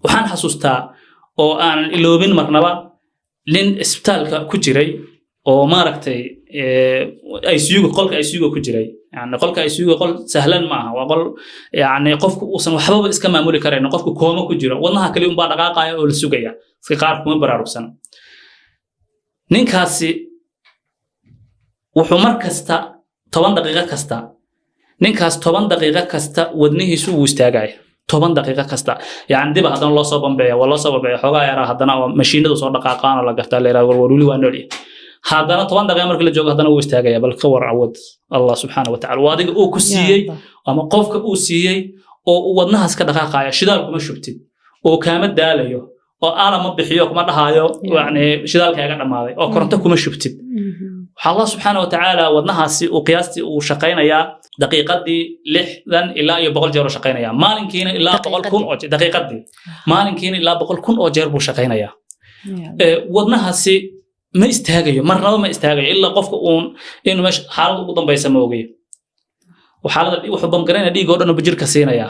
waxaan xasuustaa oo aan iloobin marnaba nin isbitaalka ku jiray oo maaragtay ICU qolka ICU ku jiray yani qolka ICU qol sahlan ma aha waa qol yani qofku uusan waxba iska maamuli karin qofku kooma ku jiro wadnaha kaliya un baa dhaqaaqaya oo la sugaya si qaar kuma baraarugsan ninkaasi wuxuu mar kasta 10 daqiiqo kasta ninkaas 10 daqiiqo kasta wadnihiisu uu istaagaya 10 daqiiqo kasta yani dib hadan loo soo bambeeyo wala soo bambeeyo xogaa yara hadana mashiinadu soo dhaqaaqaan oo la gartaa leeyahay warwali waa nool hadana 10 daqiiqo markii la joogo hadana uu istaagaya bal ka war awad Allah subhanahu wa ta'ala waadiga uu ku siiyay ama qofka uu siiyay oo wadnahaas ka dhaqaaqaya shidaal kuma shubtid oo kaama daalayo oo aala ma bixiyo kuma dhahayo yani shidaalkaaga dhamaaday oo koronto kuma shubtid Allah subhanahu wa ta'ala wadnahaasi uu qiyaastii uu shaqeynaya daqiiqadii 60 ilaa 100 jeer shaqeynaya maalinkiina ilaa 100 kun oo daqiiqadii maalinkiina ilaa 100 kun oo jeer buu shaqeynaya wadnahaasi ma istaagayo marnaba ma istaagayo ilaa qofka uu inuu meesha xaalad ugu dambaysa ma ogeeyo waxaalada wuxuu bamgareynaa dhiig oo dhan oo jirka siinaya